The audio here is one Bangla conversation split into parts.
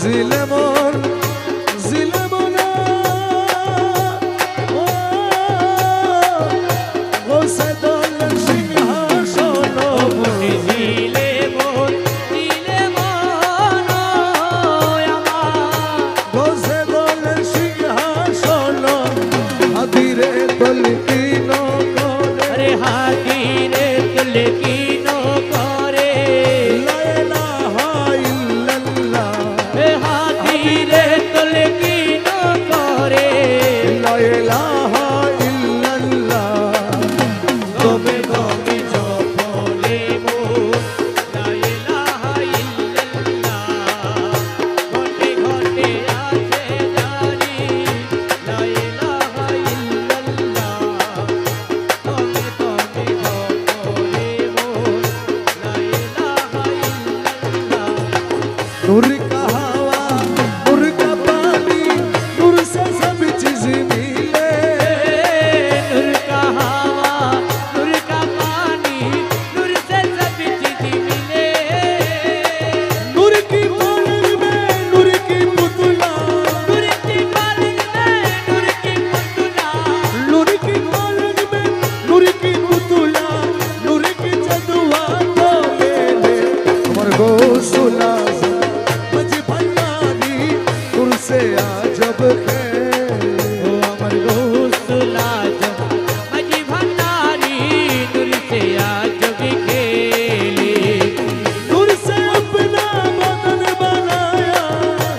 জিলেমন জিলেমনা ও গোসে দল সিংহাসন জিলেমন জিলেমন আমার গোসে দল সিংহাসন হাতিরে তলকিন করে আরে হাতিরে তলকিন করে লা ইলাহা ইল্লাল্লাহ হাতিরে তলকিন করে লা ইলাহা ইল্লাল্লাহ গমে গমে জপলে মোর লা ইলাহা ইল্লাল্লাহ ঘটে ঘটে আছে জানি লা ইলাহা ইল্লাল্লাহ গমে গমে জপলে মোর লা ইলাহা ইল্লাল্লাহ नूर का हवा नूर का पानी नूर से सब चीज मिले नूर का हवा नूर का पानी नूर से सब चीज मिले नूर की पलक में नूर की पुतला नूर की पलक में नूर की पुतला नूर की पलक में नूर की पुतला नूर की जदुआ तो ले अमर गौसुला मज भंडारी नूर से आजब ओ अमर गौसुला जब मजी भंडारी नूर से आज भी खेले नूर से अपना बदन बनाया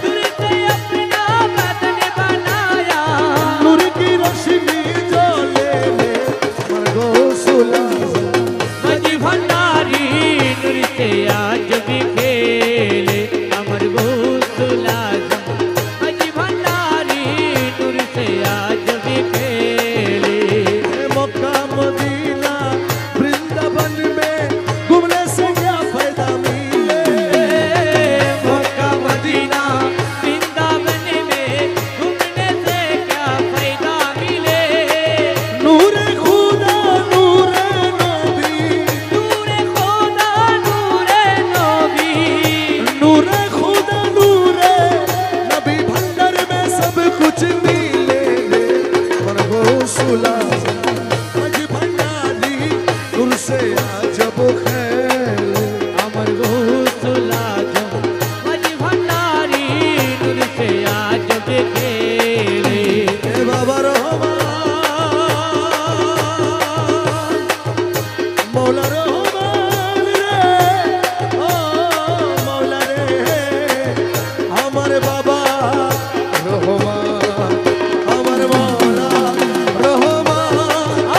नूर से अपना बदन बनाया नूर की रोशनी जो ले अमर गौसुला मजी भंडारी नूर से आज भी खेले अमर गौसुला मजी भंडारी नूर से आज भी खेले मक्का मदीना वृंदावन में घूमने से क्या फायदा मिले मक्का मदीना वृंदावन में घूमने से क्या फायदा मिले नूर खुदा नूर नबी नूर खुदा नूर नबी नूर खुदा नूर नबी भंडार में सब कुछ मिले पर गौसुला मज भंडारी नूर से आजब खेल अमर गौसुला मजी भंडारी नूर से आज भी खेले ए बाबा रहमान मौला रहमान रे ओ मौला रे हमारे बाबा रहमान हमारे मौला रहमान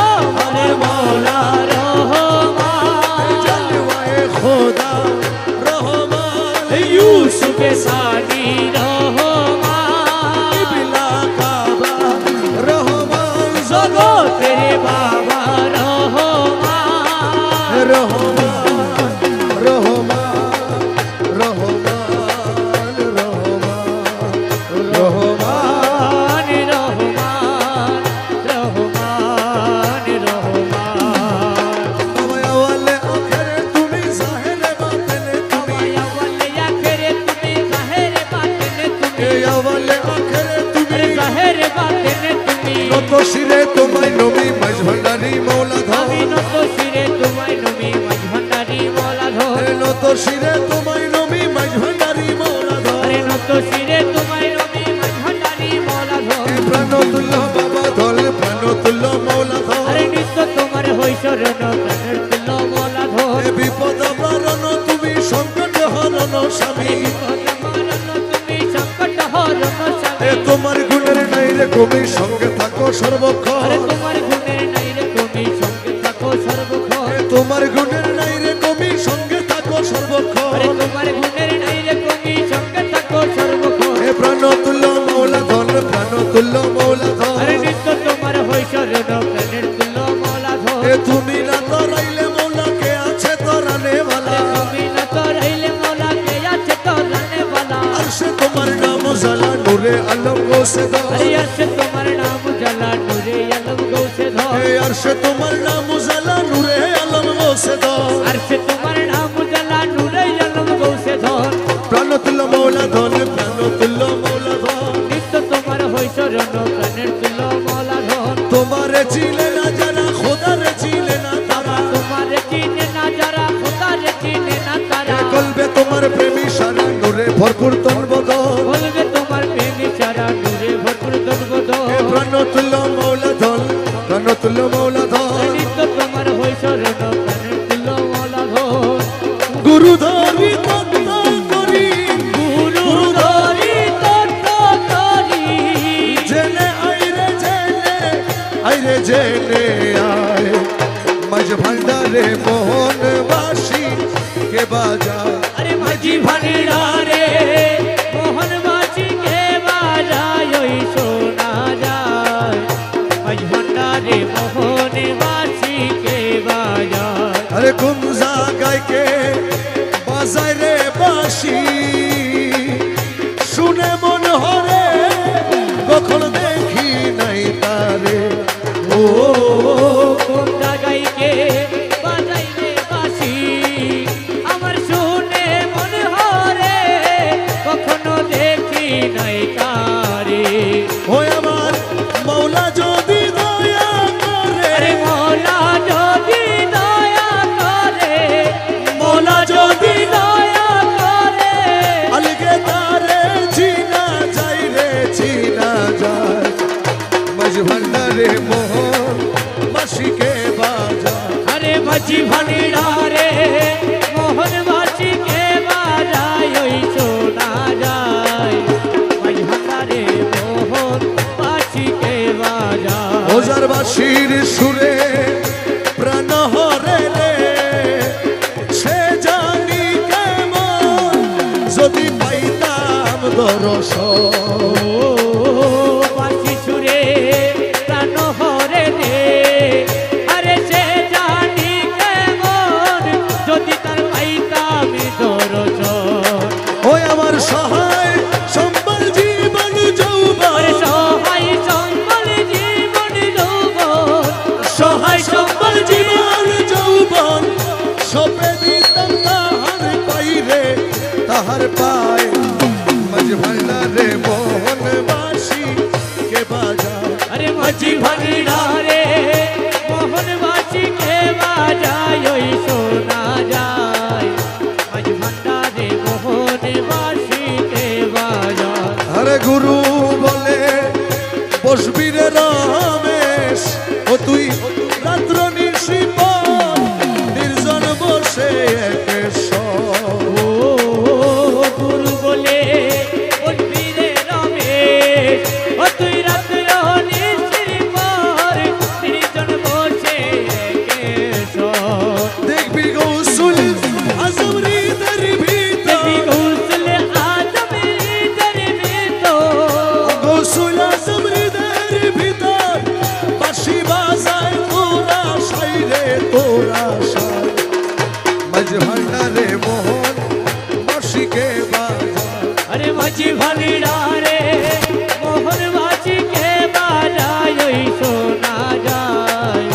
अमर मौला रहमान जलवाए खुदा रहमान यूसुफ सानी रहमान बिला काबा रहमान जगो तेरे बाबा रहमान रहमान रहमान रहमान रहमान रहमान रहमान रहमान रहमान बाबा वाले आखिर तुम्ही जाहिर बातें तुम्ही अव्वल आखिर तुम्ही जाहिर बातें तुम्ही ए वाले आखिर तुम्ही जाहिर बातें तुम्ही নত শিরে তোমায় নবী মাঝ ভান্ডারি মৌলা আমি ধর নত শিরে তোমায় নবী মাঝ ভান্ডারি মৌলা ধর নত শিরে তোমায় নবী মাঝ ভান্ডারি মৌলা ধর আরে নত শিরে তোমায় নবী মাঝ ভান্ডারি মৌলা ধর প্রাণতুল্য বাবা ধর প্রাণতুল্য মৌলা ধর আরে নিত্য তোমার হই শরণ প্রাণের তুল্য মৌলা ধর বিপদ বরণ তুমি সংকট হরণ স্বামী তুমি সংকট হরণ স্বামী তোমার গুণের নাই রে কবি সঙ্গে থাকো সর্বক্ষণ আরে তোমার গুণের নাই রে তুমি সঙ্গে থাকো সর্বক্ষণ তোমার গুণের নাই রে কবি সঙ্গে থাকো সর্বক্ষণ আরে তোমার গুণের নাই রে তুমি সঙ্গে থাকো সর্বক্ষণ প্রাণতুল্য মৌলা ধন প্রাণতুল্য মৌলা ধন আরে নিত্য তোমার হই শরণ প্রাণের তুল্য মৌলা ধর তুমি না তো রাইলে মৌলা কে আছে তো রানে वाला তুমি না তো রইলে মৌলা কে আছে তো রানে वाला আরশে তোমার নাম জালা নূরে আলম গো সে দো अरे अर्श तुम्हारे नाम जला नूरे अलम गौ से धो अर्श तुम्हार नाम उजाला नूरे आलम गो से दो अर्श तुम्हारे नाम जला नूरे अलम गौ से धो प्राणतुल्य मौला धन प्राण তোমারে চিনে না যারা খোদারে চিনে না তারা তোমার চিনে না যারা খোদার চিনে না তারা কলবে তোমার প্রেমী সারা নূরে ভরপুর তন বদন বলবে তোমার প্রেমে সারা নূরে ভরপুর দর্বদ প্রাণ তুল্য মৌলা ধন প্রাণ তুল্য মৌলা ধন নিত্য তোমার হই শরণ প্রাণের তুল্য মৌলা ধন গুরু ধরি তত্ত্ব করি গুরু ধরি তত্ত্ব করি জেনে আইরে জেনে আয় মাঝ ভান্ডারে মোহনবাসী কে বাজা আরে মাঝি ভান্ডারে মোহনবাসী কে বাজায় ওই শোনা যায় মাঝি ভান্ডারে মোহনবাসী কে বাজায় আরে কোন জায়গায় কে বাজায় রে বাসি শুনে মন হরে কখন দেখি নাই তারে ও কোন জায়গায় কে বাজাইলে বাঁশি আমার শুনে মনে হরে কখনো দেখি নাই তারে ওই আমার মৌলা যদি দয়া করে আরে মৌলা যদি দয়া করে মৌলা যদি দয়া করে अलगे तारे जीना जाई रे जीना जाए मज भंडारे मोहन बसी के बाजा আরে মাঝি ভান্ডারে মোহনবাসী কে বাজায় ওই শোনা যায় মাঝি ভান্ডারে মোহনবাসী কে বাজায় ওজার বাসির সুরে প্রাণ হরে রে সে জানি কেমন যদি পাইতাম দর্শন বাঁশি সুরে প্রাণ হরে রে আরে সে জানি কেমন যদি তার পাইতাম দর্শন ওই আমার সহায় সম্বল জীবন যৌবন আরে সহায় সম্বল জীবন যৌবন সহায় সম্বল জীবন যৌবন সপে দিতাম তাহার পাইরে তাহার পায় মাঝ ভান্ডারে মোহনবাসী কে বাজা আরে মাঝি ভান্ডারে মোহনবাসী কে বাজায় ওই শোনা যায় মাঝি ভান্ডারে মোহনবাসী কে বাজায় আরে গুরু বলে বসবি রে রমেশ ও তুই রাত্র নিশিপন নির্জন বসে একেশ্বর ও গুরু বলে বলবি রে রমেশ ও তুই রাত্র নিশ্চির পর নির্জন বসে কেশর দেখবি গৌসুল আজম হৃদের ভিতর দেবী কৌশলে আজমের দরবিত গৌসুল আজম হৃদের ভিতর বাঁশি বাজায় তোরা সাই রে তোরা সাই মাঝ ভান্ডারে মোহন বাঁশিকে বাজা আরে মাঝি ভান্ডারে মোহনবাসী কে বাজায় ওই শোনা যায়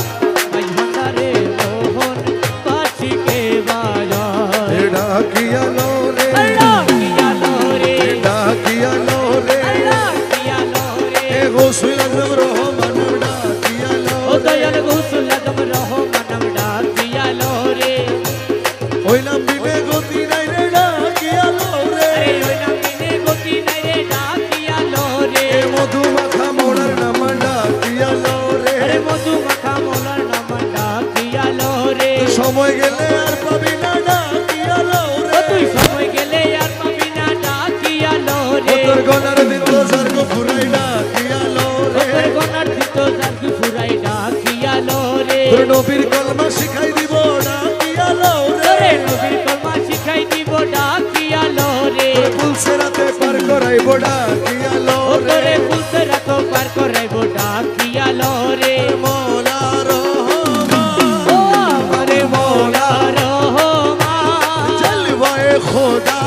মাঝি ভান্ডারে মোহনবাসী কে বাজায় ডাকিয়া লো রে আল্লাহ কিয়া লো রে ডাকিয়া লো রে আল্লাহ কিয়া লো রে এ গৌসুল আজম রহমান ডাকিয়া লো ও দয়াল গৌসুল আজম রহমান ডাকিয়া লো রে হইলাম বিনে গতি নাই রে ডাকিয়া লো রে আরে ওই নামিনে গতি নাই রে ডাকিয়া লো রে এ মধু মাখা মোড়ার নাম ডাকিয়া লো রে আরে মধু মাখা মোলার নাম ডাকিয়া লো রে সময় গেলে আর পাবি না ডাকিয়া লো ও রে তুই সময় গেলে আর পাবি না ডাকিয়া লো রে তোর গনার দিন তো সার্গ ফুরাই ডাকিয়া লো রে তোর গনার দিত জাগি ফুরাই ডাকিয়া লো রে তোর নবীর কলমা শিখাই দিব ডাকিয়া লো তোরে রে নবীর কলমা শিখাই দিব ডাকিয়া লো রে তোর পুলসে রাতে পার করাইব ডাকিয়া লো ও রে তোরে ফুলতে রাত পার করাইব ডাকিয়া লো রে মৌলা রহমান ও আমারে মৌলা রহমান জলওয়ায়ে খোদা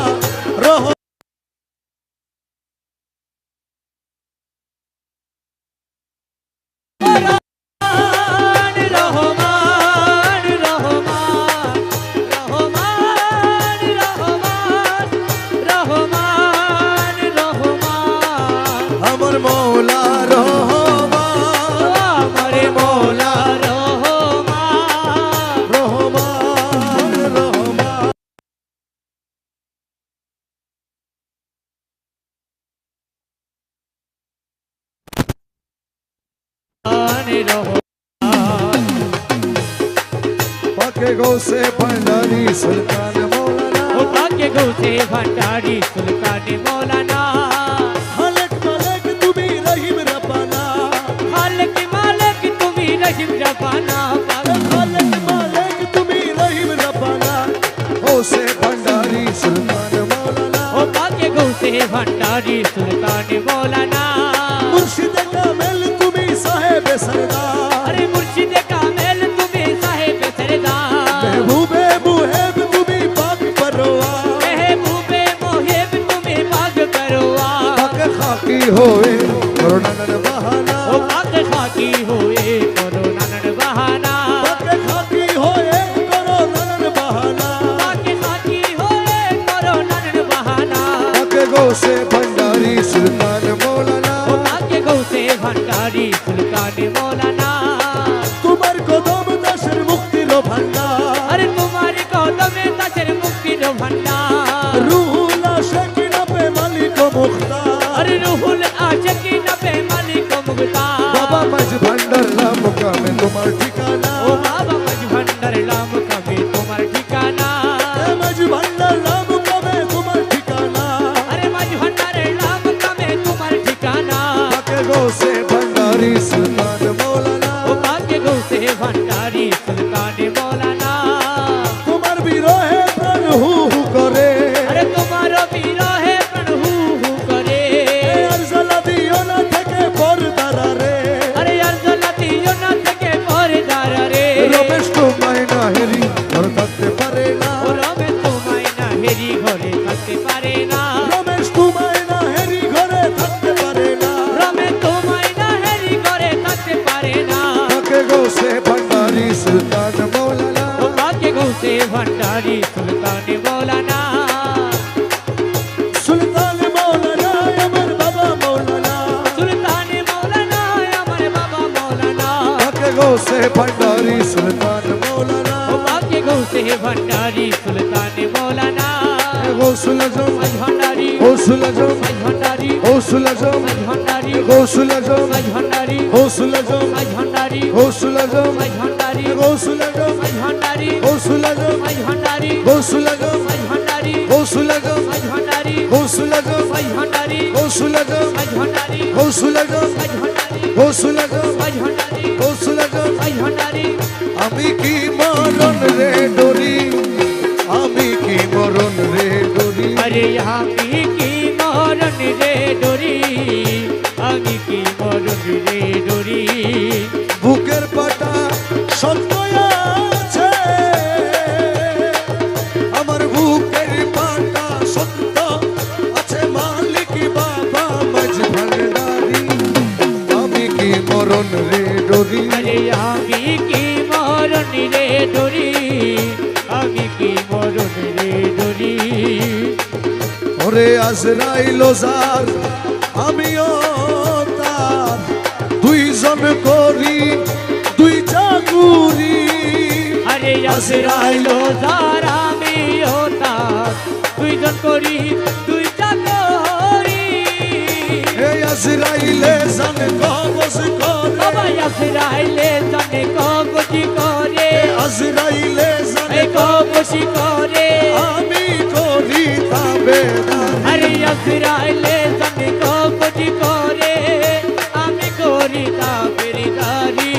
রহ রহমানে রহমান পাকে গৌসে ভান্ডারি সুলতান মৌলানা ও পাকে গৌসে ভান্ডারি সুলতান মৌলানা খালেক মালেক তুমি রহিম রব্বানা খালেক মালিক তুমি রহিম রব্বানা খালেক মালেক তুমি রহিম রব্বানা গৌসে ভান্ডারি সুলতান মৌলানা ও পাকে গৌসে ভান্ডারি সুলতান মৌলানা মুর্শিদে কামেল তুমি সাহেব সরদার अरे मुर्शिदे कामेल तुम्हें साहेब सरदार महबूबे मुहेब तुम्ही पाक परवार महबूबे मोहिब तुम्हें बाग करवा पाक खाकी होए करुणानन बहाना ओ पाक खाकी होए करुणानन बहाना पाक खाकी होए करुणानन बहाना पाक खाकी होए करुणानन बहाना पाक गौसे भंडारी सुल्तान मौलाना ओ पाक गौसे भंडारी सुल्तान मौलाना তোমার কদম দাসের মুক্তির ভান্ডার अरे तुम्हारी कौतमे तसर मुक्ति नो भंडार রুহুল আশিকিন পে মালিক মুখতার अरे रूहुल आशिकी नबे मालिक मुगतार বাবা মাঝ ভান্ডার নাম কামে তোমার ঠিকানা ओ बाबा मज भंडार लाम कभी तुम्हार ठिकाना মাঝ ভান্ডার নাম কামে তোমার ঠিকানা अरे मज भंडार लाम कभी तुम्हार ठिकाना পাক গৌসে ভंडारी सुल्तान मौलाना ओ भाग्य गौ से भंडारी सुल्तान मौलाना তোমার বিরহে প্রাণ হু হু করে अरे तुम्हारो वीरो है प्रण हु करे আরজালা দিও না থেকে পরদারা রে अरे अर्जलती यो न थके पोरदार रे রমেশ তোমায় না হেরি ঘর থাকতে পারে না ओ रमे तुम्हारी ना हेरी घरे थकते पारे ना রমেশ তোমায় না হেরি ঘরে থাকতে পারে না रमे तुम्हारी ना हेरी घरे थकते पारे ना পাকে গৌসে ভंडारी सुल्तान मौलाना ओ भाग्य गौ से भंडारी सुल्तान मौलाना सुल्तान मौलाना আমার বাবা মৌলানা सुल्तान मौलाना हमारे बाबा मौलाना পাকে গৌসে ভंडारी सुल्तान मौलाना ओ भाग्य गौ से भंडारी सुल्तान मौलाना গৌসুল আজম मज भंडारी গৌসুল আজম मज भंडारी গৌসুল আজম मज भंडारी গৌসুল আজম मज भंडारी গৌসুল আজম मज भंडारी গৌসুল আজম मज भंडारी গৌসুল আজম मज भंडारी গৌসুল আজম मज भंडारी গৌসুল আজম मज भंडारी গৌসুল আজম मज भंडारी গৌসুল আজম मज भंडारी গৌসুল আজম मज भंडारी গৌসুল আজম मज भंडारी গৌসুল আজম मज भंडारी গৌসুল আজম मज भंडारी আমি কি মরণ রে ডরি আমি কি মরণ রে ডরি अरे यहाँ की मरण रे डोरी आगे की मरण रे डोरी বুকের পাটা সত্য আছে আমার বুকের পাটা সত্য আছে মালিক বাবা মাঝ ভান্ডারি আমি কি মরণ রে ডরি अरे आगे की मरण रे डोरी आगे की मरण रे डोरी ওরে আজরাইল জার আমিও তার দুইজন করি দুই চাকুরি अरे असराइलो जारा में होता दुईজন করি দুই চাকরি এই আজরাইলে জান কবজ করে বাবা আসরাইলে জানে কবজি করে আজরাইলে জান এ কবজি করে আমি করি তাবেদার আরে আসরাইলে জানে কবজি করে আমি করি তা বেরিদারি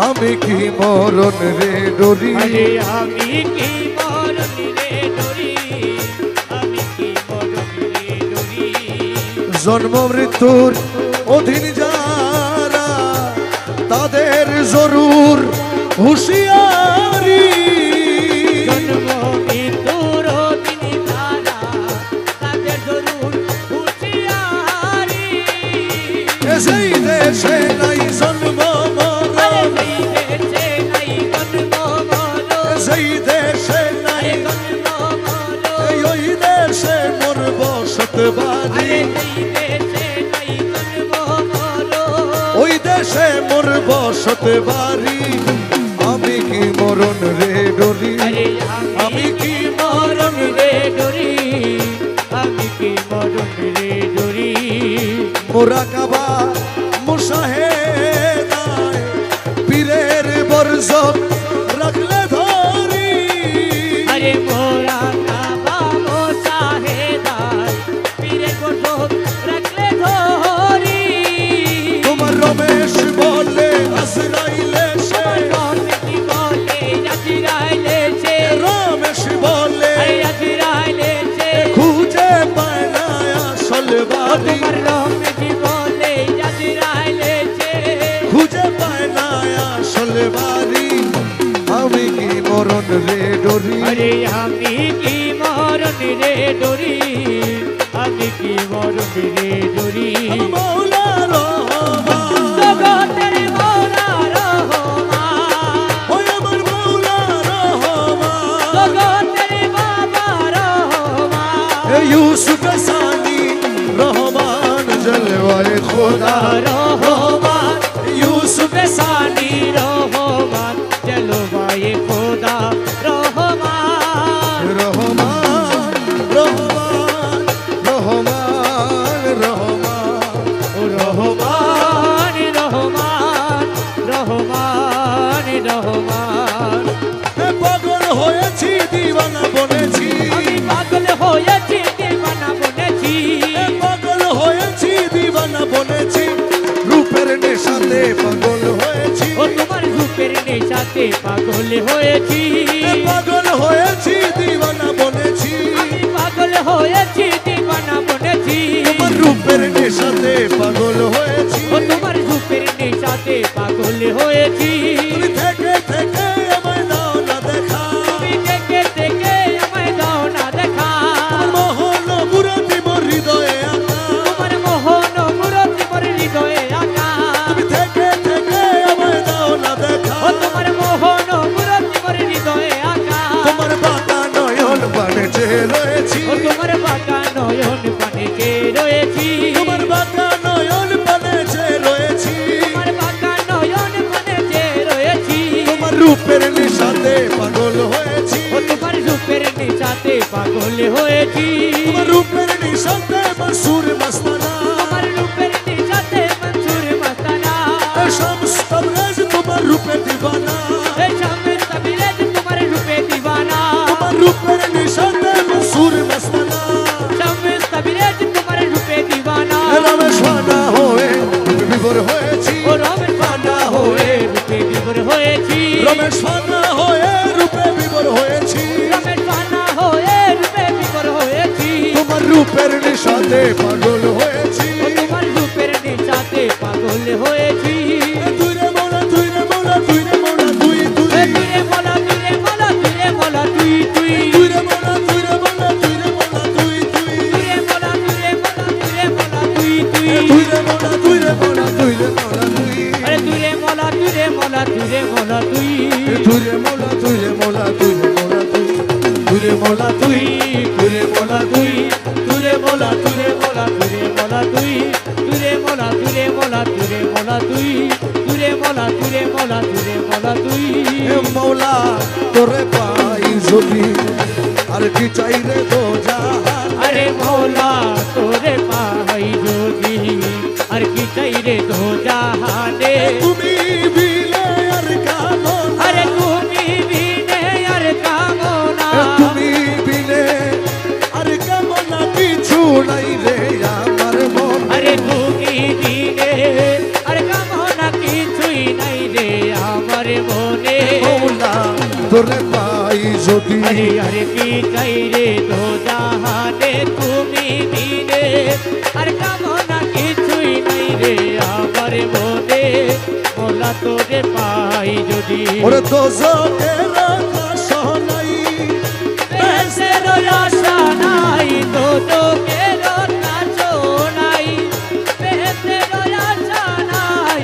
আমি কি মরণ রে ডরি আরে আমি কি মরণ রে ডরি আমি কি মরণ রে ডরি জন্ম মৃত্যুর অধীন যারা তাদের জরুর হুঁশিয়ারি জন্ম মৃত্যুর দিন তারা তাদের জরুর হুঁশিয়ারি সেই দেশে নাই জন্ম আরে মরণ সেই দেশে নাই জন্ম মরণ সেই দেশে নাই আরে জন্ম মরণ এই ওই দেশে মোর বসত বাড়ি আরে সেই দেশে নাই জন্ম মরণ ওই দেশে মোর বসত বাড়ি আমি কি মরণ রে ডরি আরে আমি কি মরণ রে ডরি আমি কি মরণ রে ডরি মোরাকাবা মুশাহেদায় সব রাখলে ধরি আরে মোরা কাবা মোশাহেদার পীরে গোসব রাখলে ধরি তোমার রমেশ বলে আজরাইলে সে রমেশি বলে আজরাইলে সে রমেশ বলে আজরাইলে সে খুঁজে পায় না আসল বাড়ি তোমার রমেশি বলে আজরাইলে সে খুঁজে পায় না আসল বাড়ি আমি কি মরণ রে ডরি আরে আমি কি মরণ রে ডরি আমি কি মরণ রে ডরি মৌলা রহমান জগতের মৌলা রহমান ওই আমার মৌলা রহমান জগতের বাবা রহমান ইউসুফ সানি রহমান জলওয়ায়ে খোদা রহমান ইউসুফ সানি রহমান জলওয়ায়ে খোদা রহমান রহমান রহমান রহমান রহমান রহমান রহমান রহমান রহমান পাগল হয়েছি দিওয়ানা বনেছি আমি পাগল হয়েছি দিওয়ানা বনেছি পাগল হয়েছি দিওয়ানা বনেছি রূপের নেশাতে পাগল হয়েছি ও তোমার রূপের নেশাতে পাগল হয়েছি পাগল হয়েছি দিওয়ানা বনেছি আমি পাগল হয়েছি দিওয়ানা বনেছি তোমার রূপের নেশাতে পাগল হয়েছি ও তোমার রূপের নেশাতে পাগল হয়েছি তুমি থেকে থেকে আমায় দাও না দেখা তুমি থেকে থেকে আমায় দাও না দেখা মোহন মুরতি মোর হৃদয়ে আঁকা তোমার মোহন মূরতি মোর হৃদয়ে আঁকা তুমি থেকে থেকে আমায় দাও না দেখা ও তোমার মোহন মূরতি মোর হৃদয়ে আঁকা তোমার বাঁকা নয়ন বানে চেয়ে রয়েছি ও তোমার বাঁকা নয়ন পানে কে রয়েছি তোমার বাঁকা নয়ন বানে চেয়ে রয়েছি তোমার বাঁকা নয়ন পানে যে রয়েছি তোমার রূপের নেশাতে পাগল হয়েছি ও তোমার রূপের নেশাতে পাগল হয়েছি তোমার রূপের নেশাতে মনসুর মস্তানা তোমার রূপের নেশাতে মনসুর মস্তানা শামস তবরেজ তোমার রূপে দিবানা এই শামে তাবিরেজ তোমার রূপে দিবানা তোমার রূপের নেশাতে মনসুর মস্তানা শামে তাবিরেজ তোমার রূপে দিবানা রমেশ ফানা হয়ে বিভোর হয়েছি ও রমেশ ফানা হয়ে রূপে বিভোর হয়েছি রমেশ ফানা হয়ে রূপে বিভোর হয়েছি রমেশ ফানা হয়ে রূপে বিভোর হয়েছি তোমার রূপের নেশাতে পাগল হয়েছি ও তোমার রূপের নেশাতে পাগল হয়েছি তুই রে মোলা তুই রে মোলা তুই রে মোলা তুই তুই এ তুই মোলা তুই রে মোলা তুই রে মোলা তুই তুই তুই রে মোলা তুই রে মোলা তুই রে মোলা তুই তুই তুই রে মোলা তুই রে মোলা তুই রে মোলা তুই তুই তুই রে মোলা তুই রে মোলা তুই রে মোলা তুই আরে তুই রে মোলা তুই রে মোলা তুই রে মোলা তুই তুই রে মোলা তুই রে মোলা তুই রে মোলা তুই তুই রে মোলা তুই তুই রে মোলা তুই তুই রে মোলা তুই রে মোলা তুই রে মোলা তুই তুই রে মোলা তুই রে মোলা তুই রে মোলা তুই তুই রে মোলা তুই রে মোলা তুই রে মোলা তুই এ মৌলা তোরে পাই যদি আর কি চাই রে তো জাহান আরে মৌলা তোরে পাই যোগী আর কি চাই রে দো জাহানে তুমি বিলে আর কামনা আরে তুমি বিনে আর কামনা তুমি বিলে আর কামনা কিছু নাই রে আমার মন আরে তুমি বিনে আর কামনা কিছুই নাই রে আমার মনে মৌলা তোরে পাই যদি আরে আরে কি চাই রে দো জাহানে তুমি বিনে আর কামনা কিছুই নাই রে আমার মনে মোলা তোরে পাই যদি ওরে তো জোকের আকাশ নাই বেশের আশা নাই তো তোকের কাছ নাই বেশের আশা নাই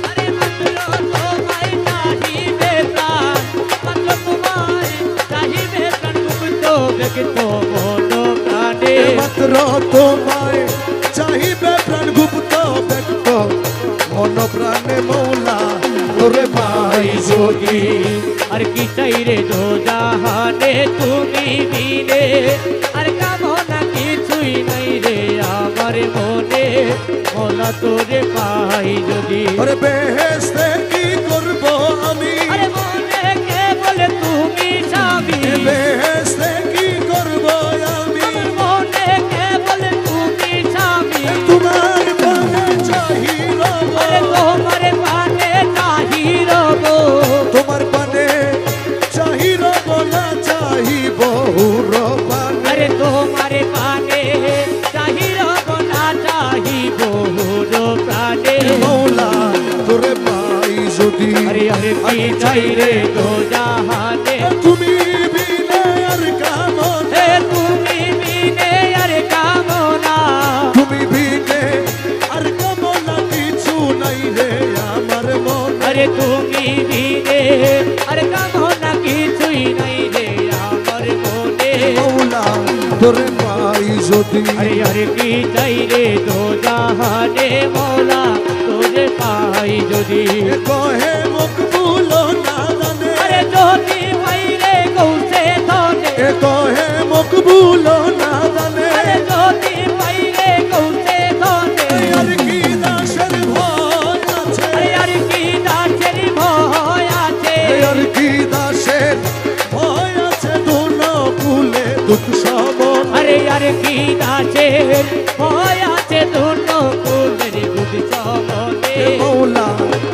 আরে মাত্র তোমায় চাহিবে প্রাণ মাত্র তোমায় চাহিবে প্রাণ মুক্ত ব্যক্ত মন প্রাণে মাত্র তোমায় চাহিবে প্রাণ গুপ্ত ব্যক্ত মন প্রাণে মৌলা তোরে পাই যোগী আর কি চাই রে দো জাহানে তুমি বিনে আর কামনা কিছুই নাই রে আমার মনে মোলা তোরে পাই যদি আরে বেহেশতে কি করব আমি আরে মনে কে বলে তুমি স্বামী বেহেশতে কি করব আমি আমার মনে কে বলে তুমি স্বামী তোমার পানে চাহি রব আরে তোমার পানে চাহি রব তোমার পানে চাহি রব না চাহি বহু রবান আরে তোমার পানে চাহি রব না চাহি বহুর প্রাণে মৌলা তোরে পাই যদি আরে আরে কি চাই রে দো জাহানে তুমি বিনে আর কামনা হে তুমি বিনে আর কামনা তুমি বিনে আর কামনা কিছু নাই রে আমার মন আরে তুমি বিনে আর কামনা কিছুই নাই রে আমার মনে মৌলা তোরে পাই যদি আরে আরে কি চাই রে দো জাহানে মৌলা তোরে পাই যদি কহে মকবুল না জানে আরে যদি ভাই রে গৌসে ধনে এ কহে মকবুল না জানে আরে যদি ভাই রে গৌসে ধনে আর কি দাসের ভয় আছে আরে আর কি দাসের ভয় আছে আর কি দাসের ভয় আছে দোনো কুলে দুঃখ সবন আরে আর কি দাসের ভয় আছে দুনো কুলের বুধ সবনে মৌলা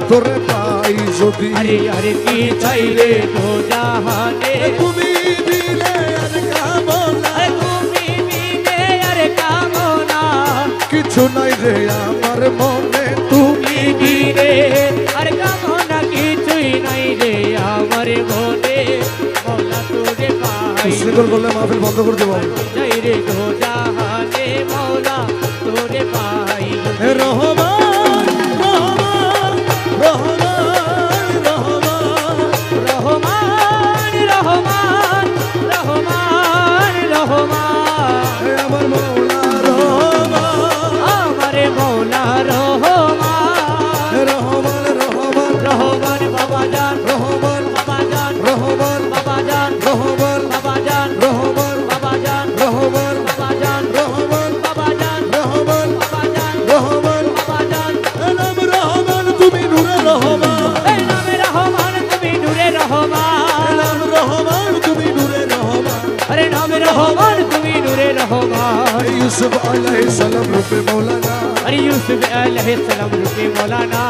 তোরে পাই যদি আরে আরে কি চাই রে তো জাহানে তুমি দিলে আর কামনা আরে তুমি বিনে আর কামনা কিছু নাই রে আমার মনে তুমি বিনে আর কামনা কিছুই নাই রে আমার মনে মৌলা তোরে পাই শ্রীকর করলে মাহফিল বন্ধ করে দেবো চাই রে তো জাহানে মৌলা তোরে পাই হে রহমান রহমান রহমান রহমান রহমান রহমান রহমান হে আমার মৌলা রহমান আমারে মৌলা রহমান হে রহমান রহমান রহমান বাবা জান রহমান বাবা জান রহমান বাবা জান রহমান বাবা জান রহমান বাবা জান রহমান বাবা জান রহমান বাবা জান রহমান বাবা জান রহমান বাবা জান হে নাম রহমান তুমি নূরে রহমান এই নামে রহমান তুমি নূরে হে রহমান নাম রহমান তুমি নূরে রহমান আরে নামে রহমান তুমি নূরে রহমান ইউসুফ আলাইহিস সালাম রূপে মৌলানা अरे यूसुफ अलैहिस्सलाम रूपे मौलाना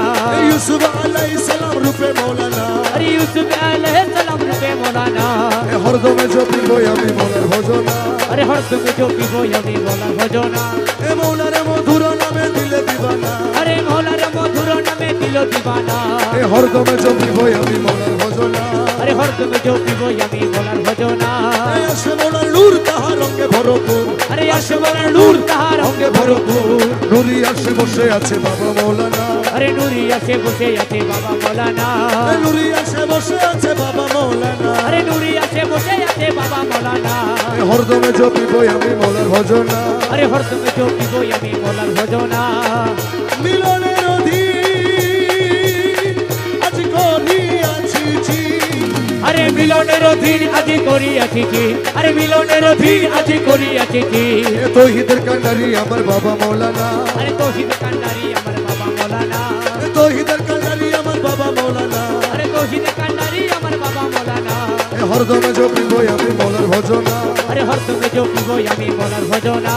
ইউসুফ আলাইহিস সালাম রূপে মৌলানা अरे यूसुफ अलैहिस्सलाम रूपे मौलाना এ হরদমে জপিব আমি মনের ভজনা अरे हर तुम जो पीबो यमी मौला भजोना এ মৌলার মধুর নামে দিলে দিবানা अरे मौला रे मधुर नामे दिलो दीवाना এ হরদমে জপিব আমি মনের ভজনা अरे हर तुम जो पीबो यमी मौला भजोना এ আসে মৌলার নূর তাহার রঙে ভরপুর अरे अशवर नूर ताहार होंगे भरपूर নুরি আসে বসে আছে বাবা মৌলানা अरे नूरिया से बसे आते बाबा मौलाना এ নুরি আসে বসে আছে বাবা মৌলানা अरे नूरिया से बसे आते बाबा मौलाना এ হরদমে জপিব আমি মনের ভজনা अरे हर तुम जो पीबो यमी मौला भजोना মিলনের অধীন আজ করিয়াছি জি अरे मिलনের অধীন আজি করিয়াছি কি अरे মিলনের অধীন আজি করিয়াছি কি এ তৌহিদের কান্ডারি আমার বাবা মৌলানা अरे तौहीद কান্ডারি আমার বাবা মৌলানা এ তৌহিদের কান্ডারি আমার বাবা মৌলানা अरे तौहीद কান্ডারি আমার বাবা মৌলানা এ হরদমে জপিব আমি মনের ভজনা अरे हर तुम जो पीबो यमी মৌলার ভজনা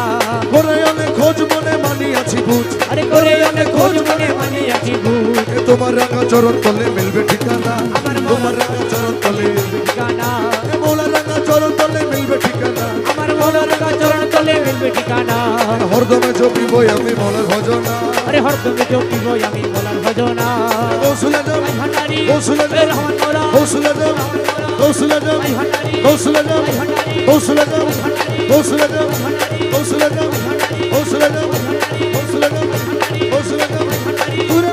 করে অনেক খোঁজ মনে মানিয়াছি বুঝ अरे করে অনেক খোঁজ মনে মানিয়াছি ভূত এ তোমার রাঙা চরণ তলে মিলবে ঠিকানা আমার তোমার রাঙা চরণ তলে ঠিকানা এ মৌলা রাঙা চরণ তলে মিলবে ঠিকানা আমার মৌলার চরণ তলে মিলবে ঠিকানা এ হরদমে জপিব আমি মনের ভজনা अरे हर तुम जो पीबो यमी মৌলার ভজনা গৌসুলে দেব আই ভান্ডারি গৌসুলে এ দেব রহমান মৌলা গৌসুলে দেব গৌসুলে দেব আই ভান্ডারি গৌসুলে দেব আই ভান্ডারি গৌসুলে দেব গৌসুলে দেব ভান্ডারি গৌসুলে দেব গৌসুলে দেব গৌসুলে দেব গৌসুলে দেব তুরে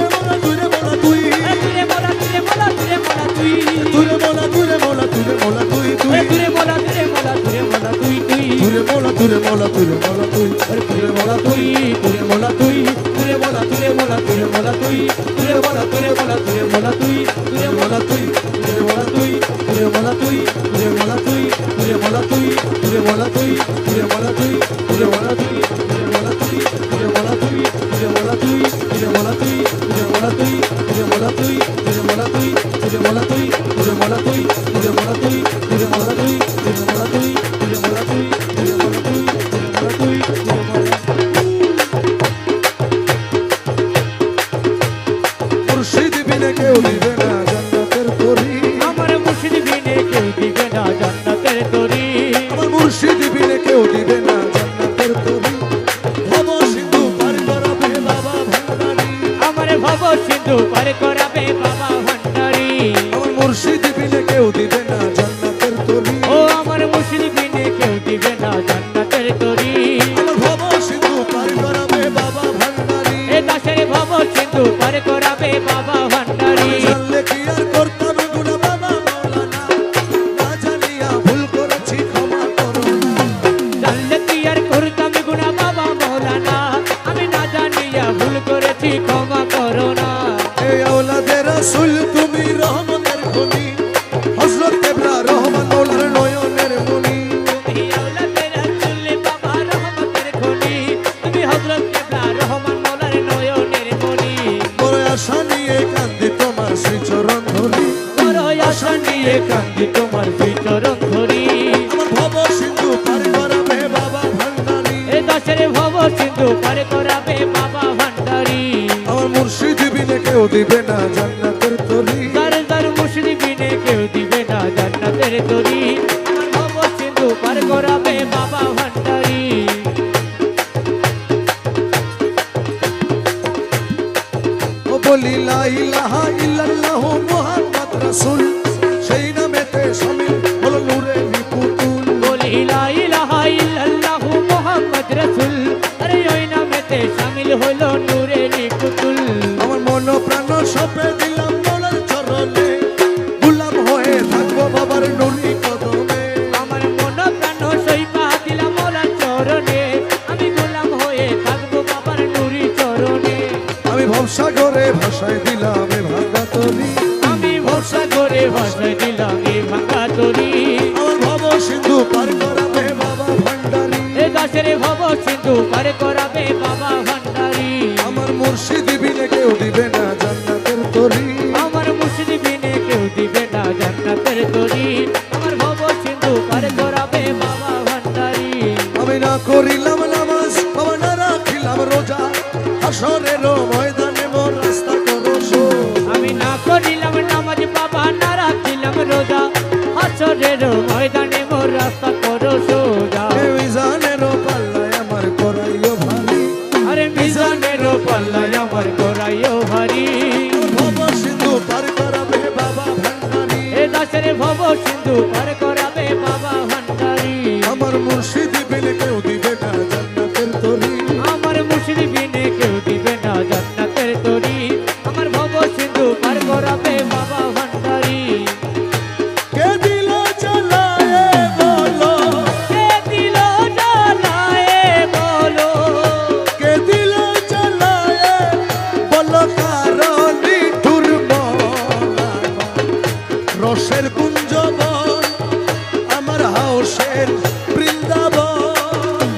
মোলা তুরে মোলা তুই তুরে মোলা তুরে মোলা তুরে মোলা তুই তুরে মোলা তুরে মোলা তুরে মোলা তুই তুই তুরে মোলা তুরে মোলা তুরে মোলা তুই তুই তুরে মোলা তুরে মোলা তুরে মোলা তুই তুরে মোলা তুই তুরে মোলা তুই তুরে মোলা তুরে মোলা তুরে মোলা তুই তুরে মোলা তুরে মোলা তুরে মোলা তুই তুরে মোলা তুই তুরে মোলা তুই তুরে মোলা তুই তুরে মোলা তুই তুরে মোলা তুই তুরে মোলা তুই তুরে মোলা তুই তুরে মোলা তুই তুরে মোলা তুই তুরে মোলা তুই মোলা তুই মোলা তুই মোলা তুই মোলা তুই মোলা তুই মোলা তুই মোলা তুই মোলা তুই মোলা তুই মোলা তুই মুর্শিদ বিনে কেউ দিবে না জান্নাতের তরি আমার মুর্শিদ বিনে কেউ দিবে না জান্নাতের তরি আমার মুর্শিদ বিনে কেউ দিবে না জান্নাতের তরি ভব সিন্ধু পার করাবে বাবা ভান্ডারী আমার ভব সিন্ধু পার করাবে বাবা ভান্ডারী আমার মুর্শিদ বিনে কেউ দিবে না জান্নাতের তরি ও আমার মুর্শিদ বিনে কেউ দিবে না জান্নাতের তরি আমার ভব সিন্ধু পার করাবে বাবা ভান্ডারী এ দাসের ভব সিন্ধু পার করাবে বাবা ভান্ডারী জানলে কি আর করতাম গুনাহ বাবা মাওলানা না জানিয়া ভুল করেছি ক্ষমা করো জানলে কি আর করতাম গুনাহ বাবা মাওলানা আমি না জানিয়া ভুল করেছি ক্ষমা করো না এই আওলাদে রাসূল তুমি রহমতের খনি হযরত কেবলা রহমান মাওলার নয়নের মনি তুমি আওলাদের রাসূল বাবা রহমতের খনি তুমি হযরত কেবলা রহমান মাওলার নয়নের মনি বড় আশা নিয়ে কান্দি তোমার শ্রীচরণ ধরি বড় আশা নিয়ে কান্দি তোমার বিচরণ ধরি আমার ভব সিন্ধু পার করাবে বাবা ভান্ডারী এ দাসের ভব সিন্ধু পার করাবে বাবা ভান্ডারী আমার মুর্শিদ বিনে কেউ দিবে না জান্নাতের তরি দার দার মুর্শিদ বিনে কেউ দিবে না জান্নাতের তরি আমার ভব সিন্ধু পার করাবে বাবা ভান্ডারী ও বলি লা ইলাহা ইল্লাল্লাহু মুহাম্মদ রাসূল সেই নামেতে শামিল হলো নূরে পুতুল বলি লা ইলাহা ইল্লাল্লাহু মুহাম্মদ রাসূল আরে ওই নামেতে শামিল হলো নূরের পুতুল আমার মন প্রাণ সপে দিলাম মোলার চরণে গোলাম হয়ে থাকবো বাবার নুরি কদমে আমার মন প্রাণ সইপা দিলাম মোলার চরণে আমি গোলাম হয়ে থাকবো বাবার নুরি চরণে আমি ভবসাগরে ভাসায় দিলাম এ ভাঙা তরি আমি ভরসা করে ভাষায় দিলাম এই ভাঙা তরি আমার ভব সিন্ধু পার করাবে বাবা ভান্ডারী এ দাসের ভব সিন্ধু পার করাবে বাবা ভান্ডারী আমার মুর্শিদ বিনে কেউ দিবে না জান্নাতের তরি আমার মুর্শিদ বিনে কেউ দিবে না জান্নাতের তরি আমার ভব সিন্ধু পার করাবে বাবা ভান্ডারী আমি না করিলাম নামাজ বাবা না রাখিলাম রোজা হাসরের ময়দানে মোর রাস্তা করো সোজা। আমি না করিলাম নামাজ বাবা না রাখিলাম রোজা হাসরের ময়দানে মোর রাস্তা করো সোজা এ মিজানের পাল্লায় আমার করাইও ভারী আরে মিজানের পাল্লায় আমার করাইও ভারী ভব সিন্ধু পার করাবে বাবা ভান্ডারী এ দাসের ভব সিন্ধু পার করাবে বাবা ভান্ডারী আমার মুর্শিদ বিনে কেউ দিবে না জান্নাতের তরি আমার মুর্শিদ বিনে কেউ দিবে না জান্নাতের তরি আমার ভব সিন্ধু পার করাবে বাবা ভান্ডারী কে দিল জ্বালায়ে বলো কে দিল জ্বালায়ে বলো কে দিল জ্বালায়ে বলো কারণি দুর্বলা রসের কুঞ্জবন আমার হাউসের বৃন্দাবন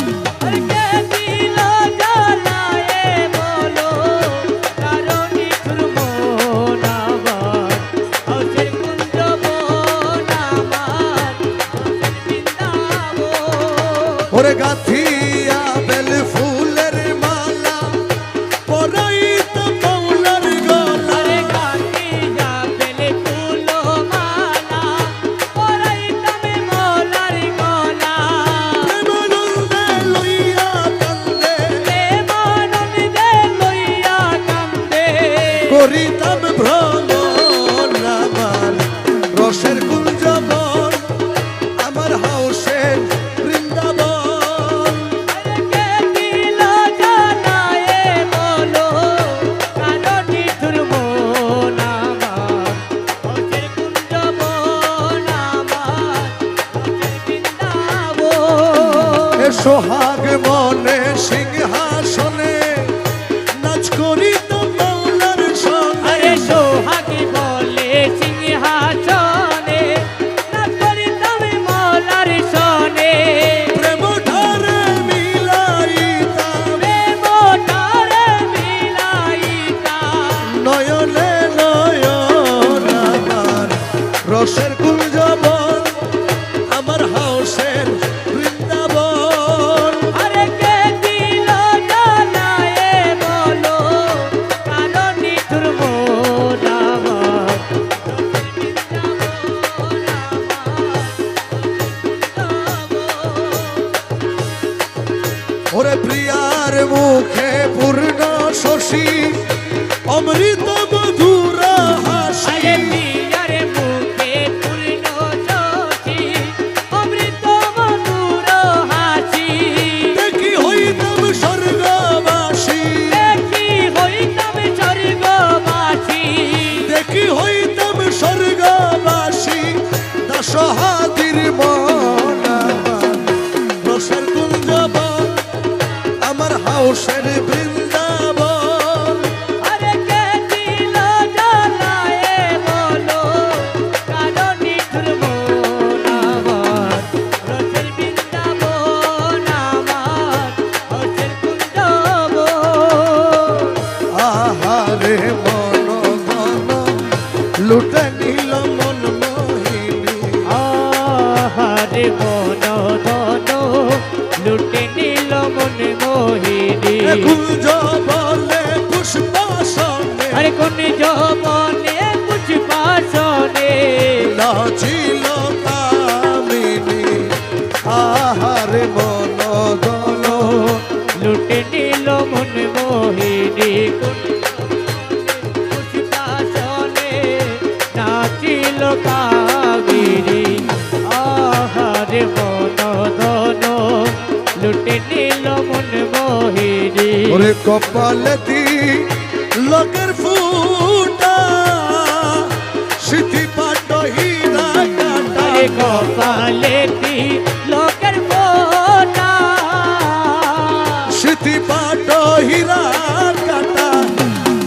পিয়ার মুখে পূর্ণ শশী অমৃত মধুর হাসি আরে পিয়ার মুখে পূর্ণ শশী অমৃত মধুর হাসি দেখি হইতাম স্বর্গবাসী দেখি হইতাম স্বর্গবাসী দেখি হইতাম স্বর্গবাসী দাসহাদির মন আমার রসের কুঞ্জবন আমার হাউসের বৃন্দাবন আরে কে দিল জ্বালায়ে বলো কারো নিঠুর মন আমার রসের বৃন্দাবন আমার হসের কুঞ্জবন আহারে মন ধন লুটে নিল মন মোহিনী আহারে মন ধন লুটে নিল মন মোহিনী কুঞ্জ বলে পুষ্পাসনে আরে কোন যবনে পুষ্পাসনে নাচিল কামিনী আহারে মন ধন লুটে নিল মন মোহিনী কোন পুষ্পাসনে নাচিল কাবেরী আহারে মন ধন লুটে নিল মন মোহিনী ওরে কপালতি লোকের ফুটা সিথি পাট হীরা কাটা আরে কপালেতি লোকের ফোটা সিথি পাট হীরা কাটা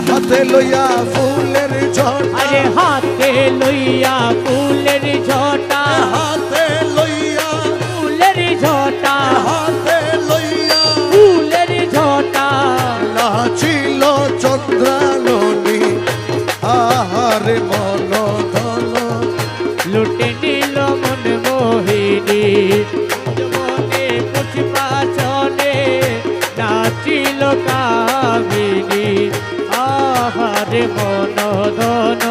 হাতে লইয়া ফুলের ঝটা আরে হাতে লইয়া ফুলের ঝটা হাতে লইয়া ফুলের ঝটা হাতে লইয়া ফুলের ঝটা নাচিল চন্দ্রাননী আহারে মন ধন লুটে নিল মন মোহিনী মনে পুষ্পাসনে নাচিল কামিনী আহারে মন ধন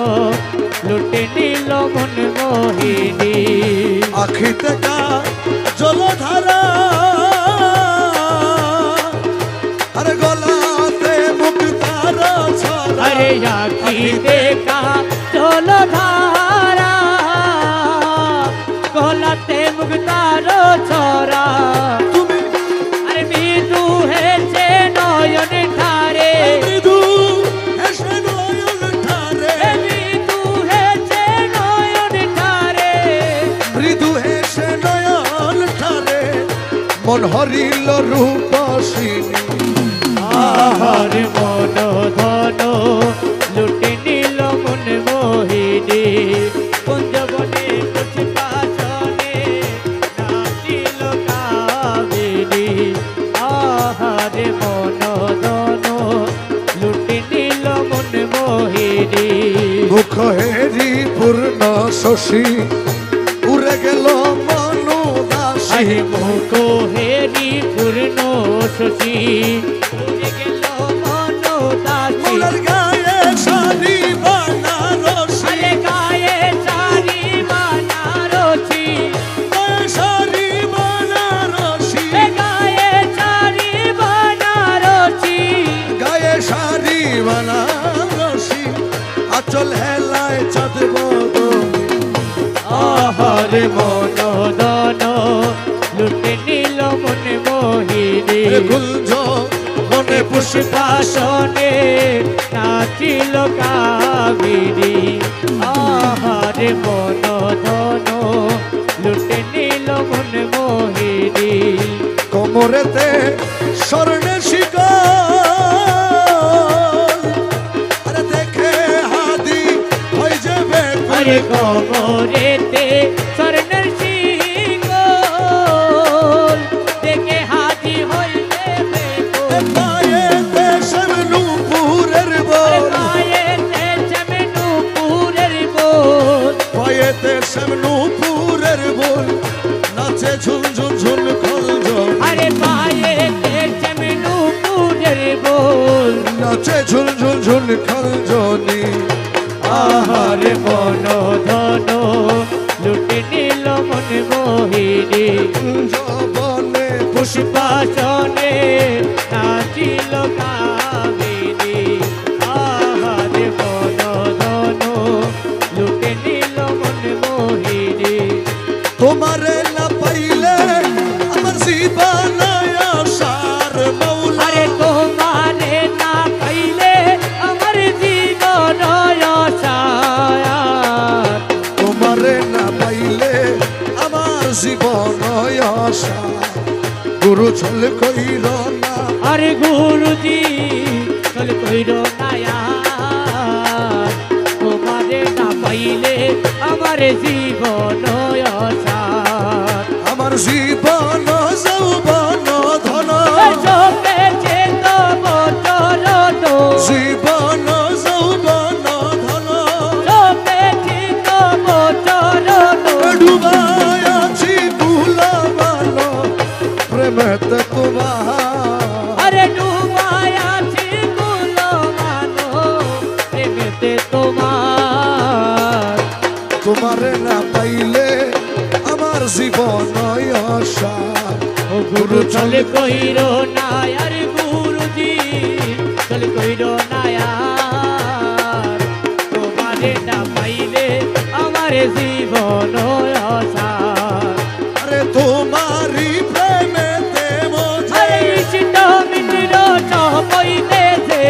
লুটে নিল মন মোহিনী আখিতে কা জলধারা আরে গলাতে মুক্তার ছড়া আরে আখি দেখা চল ধারা গলাতে মুক্তার ছড়া তুমি আরে মৃদু হেছে নয়ন ধারে মৃদু হেসে নয়ন ঠারে মৃদু হেছে নয়ন ধারে মৃদু হেসে নয়ন ঠারে মন হরিল রূপসিনী আহারে মন ধন লুটে নিল মন মোহিনী কুঞ্জবনে পুষ্পাসনে নাচিল কাবেরী আহারে মন ধন লুটে নিল মন মোহিনী মুখ হেরি পূর্ণ শশী উড়ে গেল মনু দাসী আহে মুখ হেরি পূর্ণ শশী উড়ে গেল মন দাসী মোর গায়ে শাড়ি বানারসি আরে গায়ে শাড়ি বানারসি গায়ে শাড়ি বানারসি এ গায়ে শাড়ি বানারসি গায়ে শাড়ি বানারসি আচল হেলায় চাঁদ বদনি আহারে মন ধন লুটে নিল মন মোহিনী কুঞ্জ মনে পুষ্পাসনে নাচিল কাবেরী আহারে মন ধন লুটে নিল মন মোহিনী কোমরেতে স্বর্ণে শিকল আরে দেখে হাদি হয়ে যাবে আরে কবরেতে স্বর্ণের শিকল দেখে হাজি হইলে বেকুল পায়েতে সব নূপুরের আরে বল পায়েতে যেমন নূপুরের বোল পায়েতে সব নূপুরের বল নাচে ঝুনঝুন ঝুন খল আরে পায়েতে যেমন নূপুরের বোল নাচে ঝুনঝুন ঝুন খল জনি আহারে মন ধন লুটে নিল মন মোহিনী জবনে পুষ্পাসনে নাচিল কামিনী আহারে বনধন লুটে নিল মন মোহিনী তোমারে না পাইলে আমার জীবন আশার মৌলা আরে তোমারে না পাইলে আমার জীবন আশার তোমারে না পাইলে আমার জীবন আশা গুরু চল কইর না আরে গুরুজি চল কইর নায়ার তোমারে না পাইলে আমার জীবন আশার আমার জীবন যৌবন ধন চোখে তব চরণ জীবন যৌবন ধন চোখে তব চরণ ডুবাই আছি ভুলবান প্রেমেতে তোমার আরে ডুবাই আছি গুলো মানো প্রেমেতে তোমার তোমারে না পাইলে আমার জীবন আশা ও গুরু চল কইর নায়ার গুরুজি চল কইর নায়ার তোমারে না পাইলে আমার জীবন আশার আরে তোমারি প্রেমেতে মোঝে আরে ইষ্ট মিত্র চহইতেছে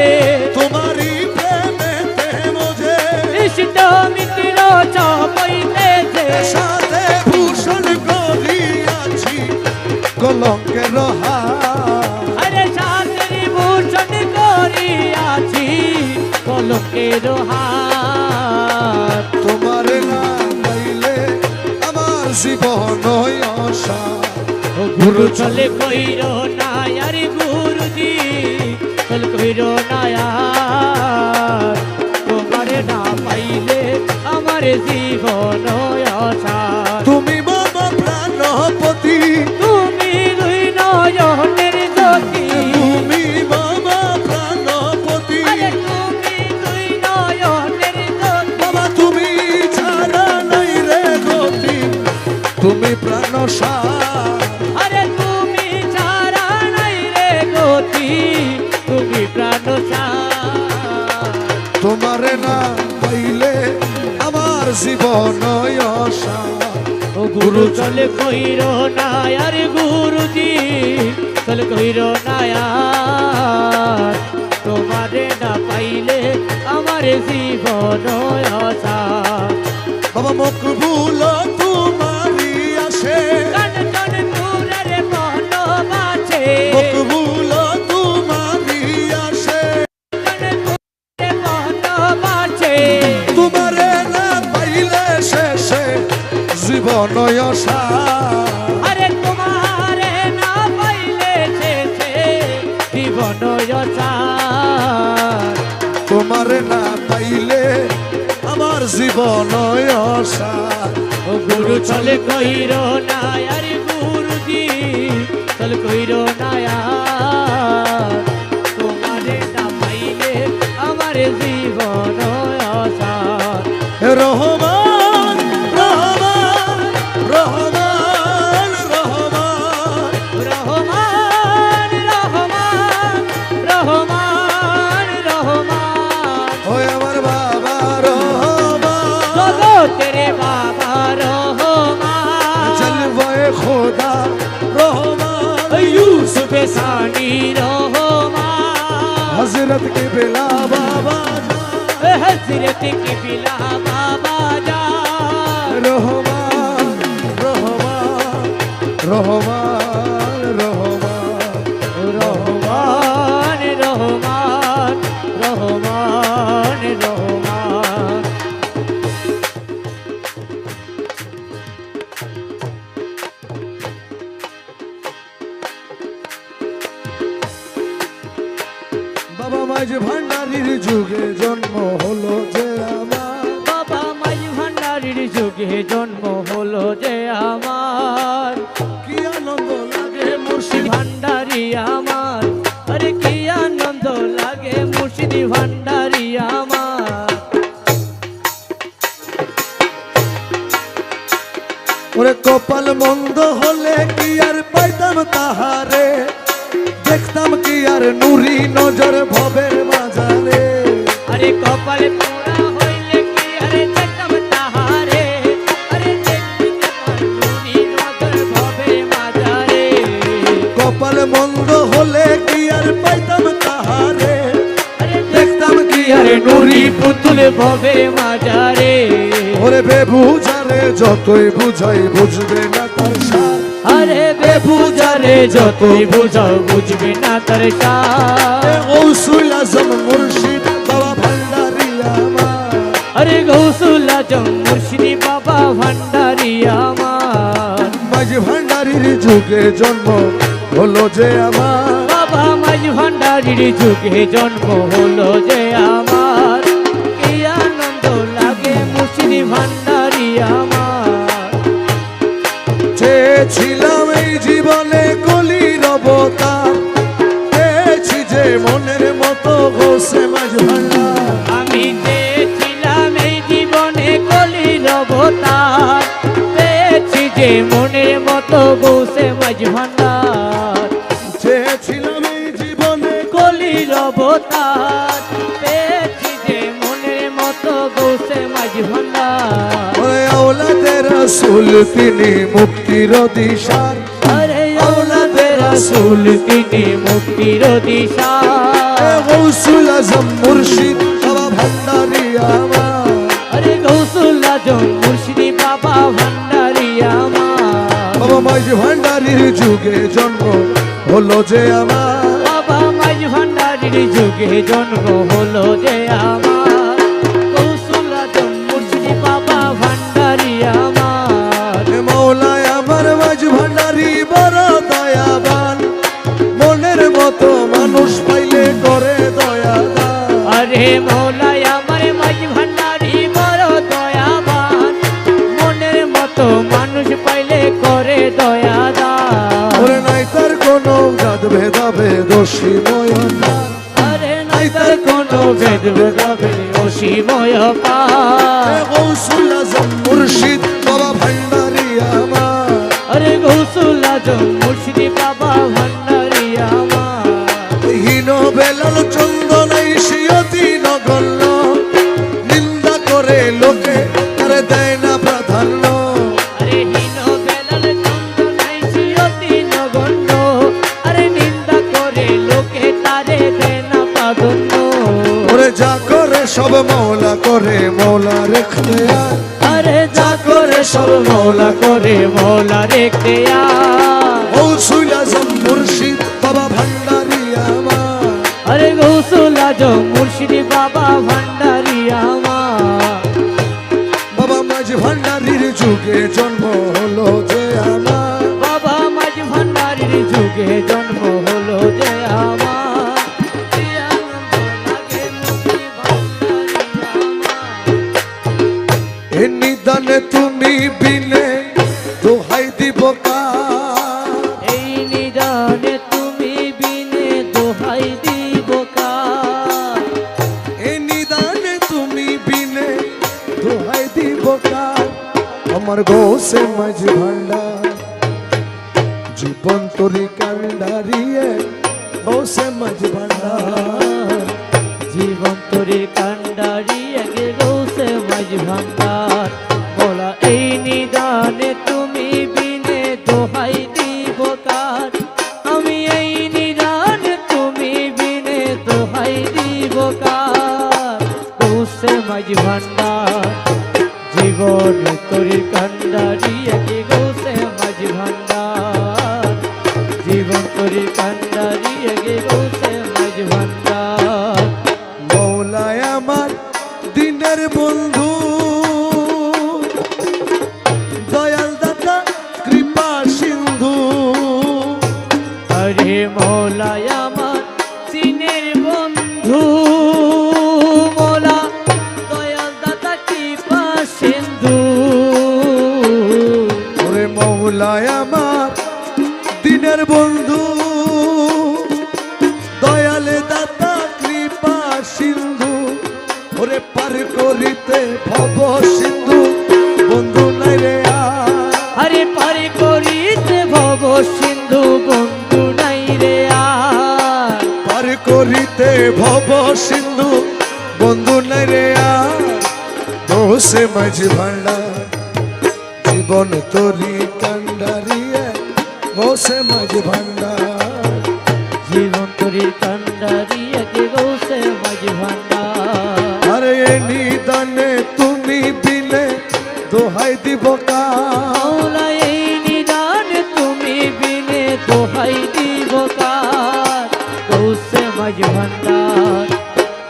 তোমারি প্রেমেতে মোঝে ইষ্ট মিত্র চহইতেছে সাথে ভূষণ করিয়াছি কলঙ্কের হার আরে শাস্ত্রী ভূষণ করিয়াছি কলকের হাত তোমারে না পাইলে আমার জীবন আশা ও গুরু চলে কইর নায়ার গুরুজি চল কইর নায়ার তোমারে না পাইলে আমার জীবন আশা তুমি বাবা প্রাণপতি তুমি দুই নয়নের জ্যোতি তুমি বাবা প্রাণপতি আরে তুমি দুই নয়নের জ্যোতি বাবা তুমি ছাড়া নাই রে গতি তুমি প্রাণ সার আরে তুমি ছাড়া নাই রে গতি তুমি প্রাণ তোমারে না পাইলে আমার জীবন আশা ও গুরু চলে কইর নায়ার গুরুজি চলে কইর নায়ার তোমারে না পাইলে আমার জীবন আশা বাবা মুখ ভুল তোমারি আসে কান কান তুরের মন বাছে মুখ ভুল তোমারি আসে কান তুরের মন বাছে তোমারে না পাইলে শেষে জীবন আশা আরে তোমারে না পাইলে শেষে জীবন আশার তোমারে না পাইলে আমার জীবন আশা ও গুরু চলে কইর নায়ার গুরুজি চল কইর নায়ার তোমারে না পাইলে আমার জীবন আশার রহমান রহমান রহমান রহমান রহমান রহমান রহমান রহমান ওই আমার বাবা রহমান জগতের বাবা রহমান জলওয়ে খোদা রহমান यूसुफ सानी रहमान हजरत के बेला बाबा हजरत की बिला बाबा जा रहमान रहमान रहमान रहमान रहमान रहमान रहमान रहमान বাবা মাঝ ভান্ডারির যুগে জন্ম হলো যে আমার বাবা মাই ভান্ডারির যুগে জন্ম হলো যে আমার কি আনন্দ লাগে মুর্শিদ ভান্ডারি আমার আরে কি আনন্দ লাগে মুর্শিদি ভান্ডারি আমার ওরে কপাল মন্দ হলে কি আর পাইতাম তাহার আর নুরি নজর ভবের মাঝারে। আরে কপাল পোড়া হইলে কি আরে দেখতাম তাহারে, আরে দেখবি আমার নুরি নজর ভবে মাজারে। কপাল মন্দ হলে কি আর পাইতাম তাহারে, আরে দেখতাম কি আরে নুরি পুতুল ভবে মাজারে। ওরে বেবুঝারে যতই বুঝাই বুঝবে না তার সার। আরে বেবুজারে যতই বুঝাও বুঝবে না তার সার। গৌসুল আজম মুর্শিদ বাবা ভান্ডারি আমার। আরে গৌসুল আজম মুর্শিদি বাবা ভান্ডারি আমার। মাঝ ভান্ডারির যুগে জন্ম হলো যে আমার। বাবা মাঝ ভান্ডারির যুগে জন্ম হলো যে আমার। কি আনন্দ লাগে মুর্শিদি ভান্ডারি আমার। চেয়েছিলাম এই জীবনে কলির অবতার, পেয়েছি যে মনের মতো গোসে মাঝ ভান্ডার। আমি চেয়েছিলাম এই জীবনে কলির অবতার, পেয়েছি যে মনের মতো গৌসে মাঝ ভান্ডার। চেয়েছিলাম এই জীবনে কলির অবতার, পেয়েছি যে মনের মতো গৌসে মাঝ ভান্ডার। ওরে আওলাদে রাসূল তিনি মুক্তির দিশার। আরে আওলাদে রাসূল তিনি মুক্তির দিশা। গৌসুল আজম মুর্শিদ বাবা ভান্ডারি আমার। আরে গৌসুল আজম মুর্শিদি বাবা ভান্ডারি আমার। বাবা মাঝ ভান্ডারির যুগে জন্ম হলো যে আমার। বাবা মাঝ ভান্ডারির যুগে জন্ম হলো যে আমার। গৌসুল আজম মুর্শিদি বাবা ভান্ডারি আমার। মৌলায় আমার মাঝ ভান্ডারি বড় দয়াবান, মনের মতো মানুষ পাইলে করে দয়া দান। আরে মৌলাই আমার মাঝ ভান্ডারি বড় দয়াবান, মনের মতো মানুষ পাইলে করে দয়া দান। ওরে নাই তার কোনো জাত ভেদাবে দোষী ময়নার। আরে নাই তার কোনো ভেদ ভেদাভেদ অসীময় পার। গৌসুল আজম মুর্শিদ বাবা ভান্ডারি আমার। আরে গৌসুল আজম মুর্শিদি বাবা ভান্ডারি আমার। হীন বেলাল চন্দনাই সিয়তি নগণ্য, নিন্দা করে লোকে তারে দেয় না প্রাধান্য। আরে হীন বেলাল চন্দনাই সিয়তি নগণ্য, আরে নিন্দা করে লোকে তারে দেয় না প্রাধান্য। ওরে যা করে সব মৌলা করে মৌলার ইখতিয়ার। আরে যা করে সব মৌলা করে মৌলা রেখে গৌসুল আজম মুর্শিদ বাবা ভান্ডারি আমার। আরে গৌসুল আজম মুর্শিদি বাবা ভান্ডারি আমার। বাবা মাঝ ভান্ডারির যুগে জন্ম হলো যে আমার। বাবা মাঝ ভান্ডারির যুগে জন্ম হলো যে আমার। কি আনন্দ লাগে মুর্শিদি ভান্ডারি আমার। এ নিদানে তুমি বিনে দোহাই দিব কার। এই নিদানে তুমি বিনে দোহাই দিব কার। এ নিদানে তুমি বিনে দোহাই দিব কার। আমার গোসে মাঝ ভান্ডার জীবন তরি কান্ডারিয়ে গোসে মাঝ ভান্ডার। জীবন তোরে কান্ডারি আগে গৌসে মাঝ ভান্ডার। বলা এই নিদানে তুমি বিনে দোহাই দিব কার। আমি এই নিদানে তুমি বিনে দোহাই দিব কার। গৌসে মাঝ ভান্ডার জীবন তোরে কান্ডারি আগে গৌসে মাঝ ভান্ডার। জীবন তোরে কান্ডারি আগে গৌসে মাঝ ভান্ডার। মৌলায় আমার দিনের বন্ধু, দয়াল দাতা কৃপা সিন্ধু। আরে মৌলাই আমার সিনের বন্ধু, মৌলা দয়াল দাতা কৃপা সিন্ধু। ওরে মৌলায় আমার দিনের বন্ধু, দয়ালে দাতা কৃপা সিন্ধু। ওরে পার করিতে ভব সিন্ধু বন্ধু নাই রে আর। আরে পারে করিতে ভব সিন্ধু বন্ধু নাই রে আর। পার করিতে ভব সিন্ধু বন্ধু নাই রে আর দোষে মাঝি ভান্ডার জীবন তোরি কান্ডারিয়ে বসে মাঝি ভান্ডার জীবন তোরি কান্ডারি একে গৌসে মাঝি ভান্ডার আরে এ নিদানে তুমি বিনে দোহাই দিব কার মৌলা এই নিদান তুমি বিনে দোহাই দিব কার গৌসে মাঝি ভান্ডার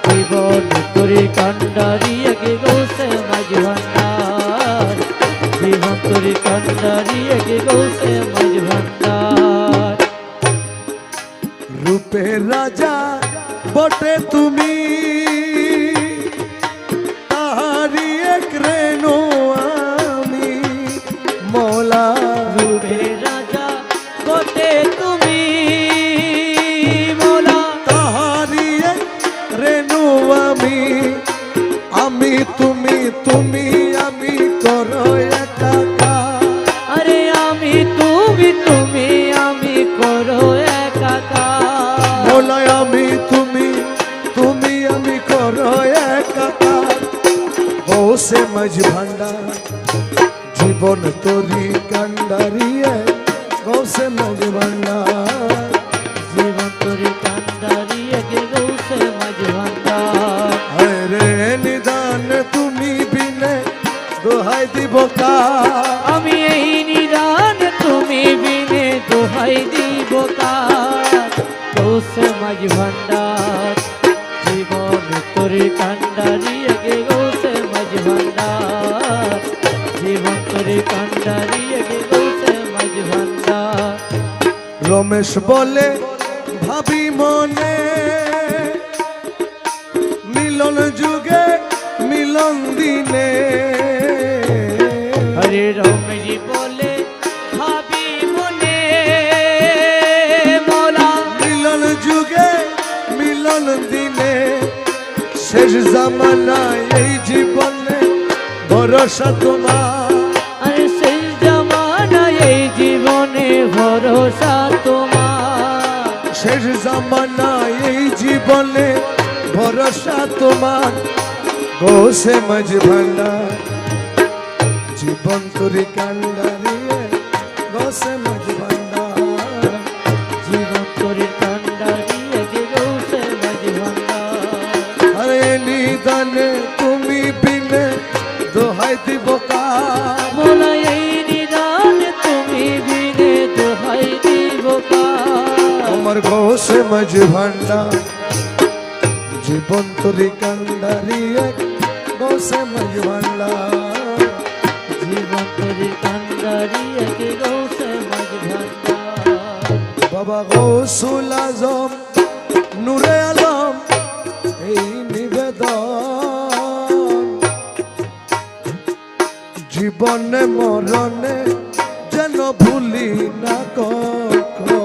জীবন তোরি কান্ডারি একে গৌসে মাঝি ভান্ডার জীবন তোরি কান্ডারি একে গৌসে মাঝি ভান্ডার রূপে রাজা বটে তুমি তাহারি এক রেণু আমি মৌলা রূপে রাজা বটে তুমি মৌলা তাহারি এক রেণু আমি আমি তুমি তুমি আমি করো একাকার আরে আমি তুমি তুমি আমি করো একাকার মৌলা আমি তুমি তুমি আমি করো একাকার বসে মাঝ ভান্ডার জীবন তোরি কান্ডারিয়ে বসে মাঝ ভান্ডার জীবন তোরি কান্ডারি একে গৌসে মাঝ ভান্ডার রে নিদান তুমি বিনে দোহাই দিব কার আমি এই নিদান তুমি বিনে দোহাই দিব কার গৌসে মাঝ ভান্ডার জীবন তোরি কান্ডারি একে গৌসে মাঝ ভান্ডার জীবন তোরি কান্ডারি একে গৌসে মাঝ ভান্ডার রমেশ বলে ভাবি মনে মিলন যুগে মিলন দিনে হরে রমেশজি বলে ভাবি মনে মৌলা মিলন যুগে মিলন দিনে শেষ জামানায় এই জীবনে ভরসা তোমার আরে শেষ জামানায় এই জীবনে ভরসা তোমার শেষ জামানায় এই জীবনে ভরসা তোমার গোসে মাঝ ভান্ডার জীবন তোরি কান্ডারিয়ে গোসে মাঝ ভান্ডার জীবন তোরি কান্ডারি একে গৌসে মাঝ ভান্ডার আরে নিদানে তুমি বিনে দোহাই দিব কার মৌলা এই নিদান তুমি বিনে দোহাই দিব কার আমার গোসে মাঝ ভান্ডার জীবন তোরি কান্ডারিয়ে গোসে মাঝ ভান্ডার জীবন তোরি কান্ডারি একে গৌসে মাঝ ভান্ডার বাবা গৌসুল আজম নূরে আলম এই নিবেদন জীবনে মরণে যেন ভুলি না কখনো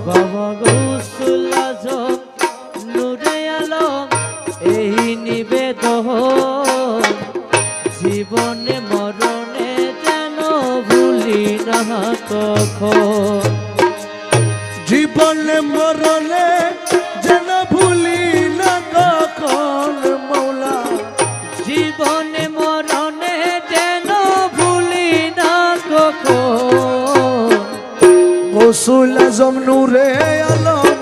বাবা গৌসুল আজম নূরে আলম এই নিবেদন জীবনে মরণে যেন ভুলি না কখন জীবনে মরণে যেন ভুলি না কখন মৌলা জীবনে মরণে যেন ভুলি না কখন গৌসুল আজম নূরে আলম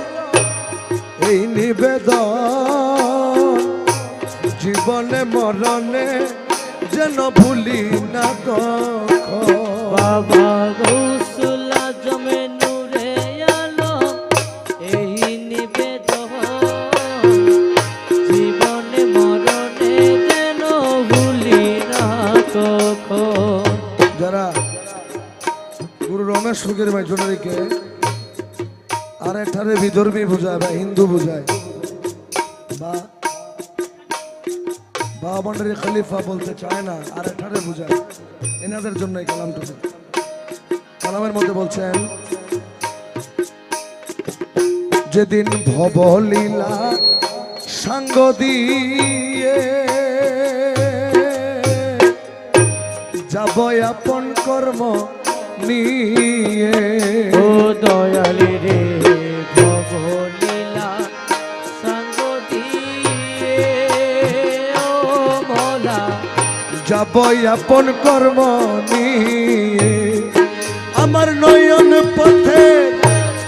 এই নিবেদন জীবনে মরণে যেন ভুলি না কখন বাবা গৌসুল আজম নূরে আলম এই নিবেদন জীবনে মরণে যেন ভুলি না কখন যারা গুরু রমেশ ফকির ভাই জোনারিকে আর এঠারে বিধর্মী বুঝায় বা হিন্দু বুঝায় বা বাবান্ডারি খলিফা বলতে চায় না আর এঠারে বুঝায় এনাদের জন্য এই কালামটুকু কালামের মধ্যে বলছেন যেদিন ভবলীলা সাঙ্গ দিয়ে যাব আপন কর্ম নিয়ে ও দয়ালি রে ভবলীলা যাব আপন কর্ম নিয়ে আমার নয়ন পথে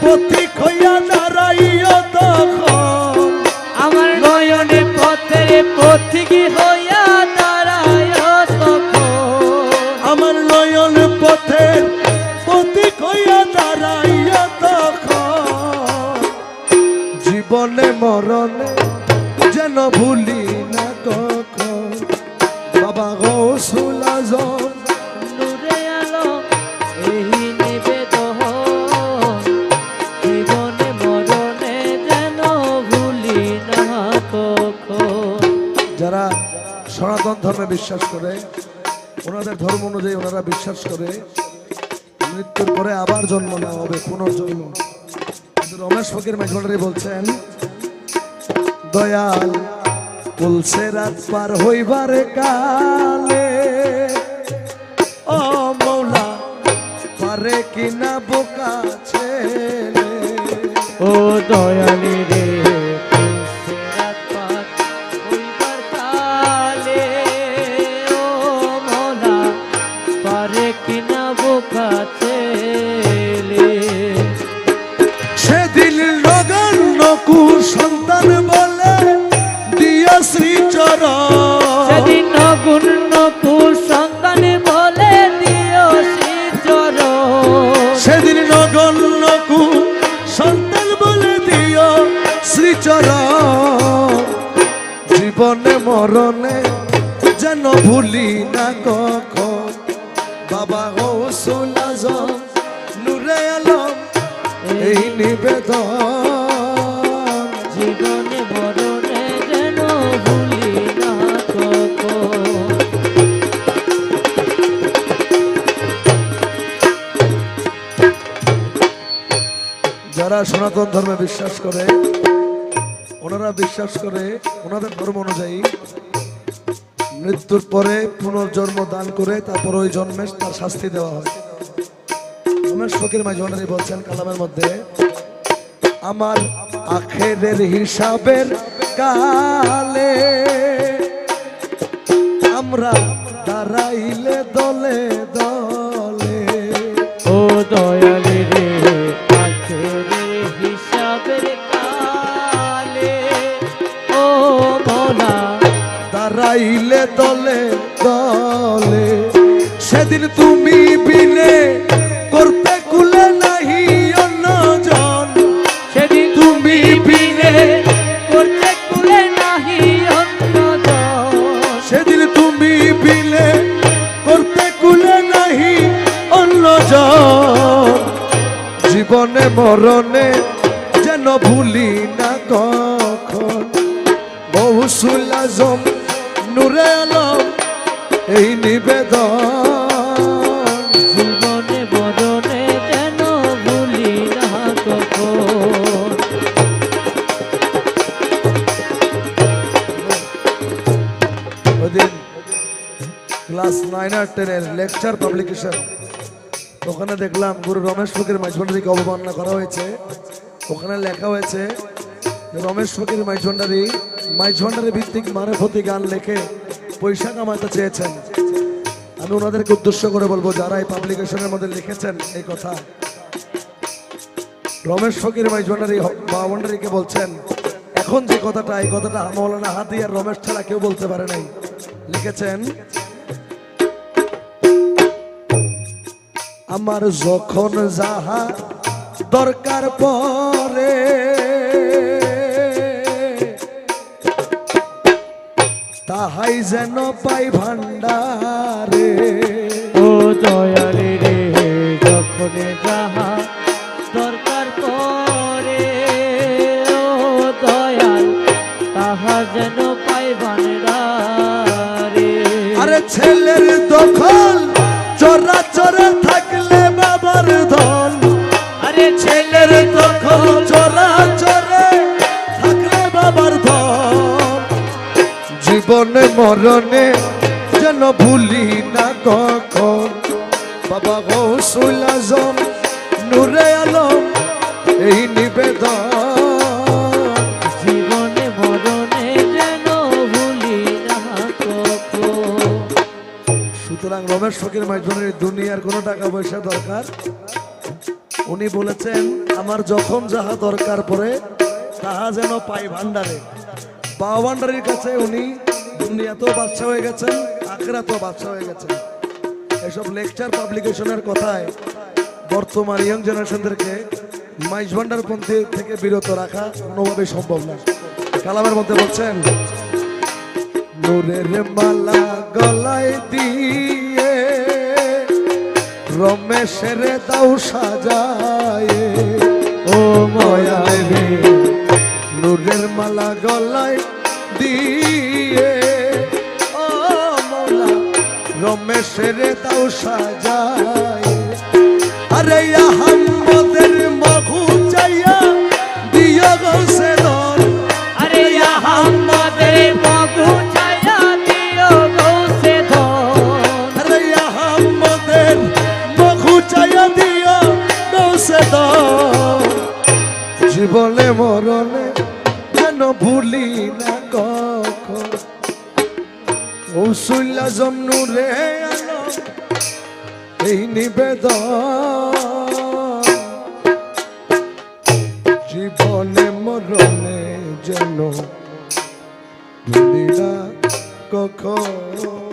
পথিক হইয়া দাঁড়াইও তখন আমার নয়নে পথের পথিক হইয়া দাঁড়ায় তখন আমার নয়ন পথে পথিক হইয়া দাঁড়াইও তখন জীবনে মরণে যেন ভুলি না কখন বাবা গৌসুল আজম নূরে আলম এই নিবেদন জীবনে মরণে যেন ভুলি না কখন। যারা সনাতন ধর্মে বিশ্বাস করে ওনাদের ধর্ম অনুযায়ী ওনারা বিশ্বাস করে মৃত্যুর পরে আবার জন্ম নেওয়া হবে পুনর্জন্ম। কিন্তু রমেশ ফকির মাঝভান্ডারী বলছেন দয়াল বলছে রাত পার হইবারে কালে ও মৌলা পারে কিনা বোকা ছেলে ও দয়ালি রে রাত পার হইবার কালে ও মৌলা পারে কিনা বোকা ছেলে। সেদিন নগণ্য কুসন্তান বলে দিয়া শ্রীচরণ সেদিন নগুণ্য কুসন্তান বলে দিও শ্রীচরণ সেদিন নগণ্য কুসন্তান বলে দিও শ্রীচরণ জীবনে মরণে যেন ভুলি না কখন বাবা গৌসুল আজম নূরে আলম এই নিবেদন জীবনে মরণে যেন ভুলি না কখন। যারা সনাতন ধর্মে বিশ্বাস করে ওনারা বিশ্বাস করে ওনাদের ধর্ম অনুযায়ী মৃত্যুর পরে পুনর্জন্ম দান করে তারপর ওই জন্মে তার শাস্তি দেওয়া হয়। রমেশ ফকির মাঝভান্ডারী বলছেন কালামের মধ্যে আমার আখেরের হিসাবের কালে আমরা দাঁড়াইলে দলে দলে ও দয়ালি রে আখেরের হিসাবের কালে ও মৌলা দাঁড়াইলে দলে দলে সেদিন তুমি বিনে করতে কুলে নাহি অন্যজন সেদিন তুমি বিনে করতে কুলে নাহি অন্যজন সেদিন তুমি বিনে করতে কুলে নাহি অন্যজন জীবনে মরণে যেন ভুলি না কখন গৌসুল আজম নূরে আলম এই নিবেদন জীবনে মরণে যেন ভুলি না কখন। ওইদিন ক্লাস 9 আর 10 এর লেকচার পাবলিকেশন ওখানে দেখলাম গুরু রমেশ ফকির মাঝভান্ডারীকে অবমাননা করা হয়েছে। ওখানে লেখা হয়েছে যে রমেশ ফকির মাঝভান্ডারী ভিত্তিক মারফতি গান লেখে পয়সা কামাতে চেয়েছেন। আমি ওনাদেরকে উদ্দেশ্য করে বলবো যারা এই পাবলিকেশনের মধ্যে লিখেছেন এই কথা রমেশ ফকির মাঝভান্ডারীকে বলছেন এখন যে কথাটা এই কথাটা মৌলানা হাদি আর রমেশ ছাড়া কেউ বলতে পারে নাই। লিখেছেন আমার যখন যাহা দরকার পরে তাহাই যেন পাই ভান্ডারে ও দয়ালি রে যখন যাহা দরকার পরে ও দয়াল তাহা যেন পাই ভান্ডারে। আরে ছেলের দখল চোরা চোরা থাকলে বাবার ধন আরে ছেলের দখল চোরা চোরে থাকলে বাবার ধন জীবনে মরণে যেন ভুলি না কখন বাবা গৌসুল আজম নূরে আলম এই নিবেদন জীবনে মরণে যেন ভুলি না কখন। আব্বাস ফকির মাইজভান্ডারী দুনিয়ার কোনো টাকা পয়সা দরকার, উনি বলেছেন আমার যখন যাহা দরকার পড়ে তাহা যেন পাই ভান্ডারে। বাবা ভান্ডারীর কাছে উনি দুনিয়াতেও বাদশা হয়ে গেছেন, আখিরাতেও বাদশা হয়ে গেছেন। এসব লেকচার পাবলিকেশনের কথায় বর্তমান ইয়ং জেনারেশনদেরকে মাইজভান্ডার পন্থী থেকে বিরত রাখা কোনোভাবে সম্ভব না। কালামের মধ্যে বলছেন, নূরের মালা গলায় দিয়ে রমেশের দাও সাজায়, ও ময়ালে রে নূরের মালা গলায় দিয়ে, ও মৌলা রমেশের দাও সাজায়। আরে আহম্মদের মধু চাইয়া দিও গৌসে দর, আরে আহম্মদের মধু ছায়া দিও গৌসে ধন, আরে আহম্মদের মধু চাইয়া দিও গৌসে দর। জীবনে মরণে যেন ভুলি না কখন, কৌশল্যা জমনুরে আলো এই নিবেদন। জীবনে মরণে যেন ভুলি না কখন।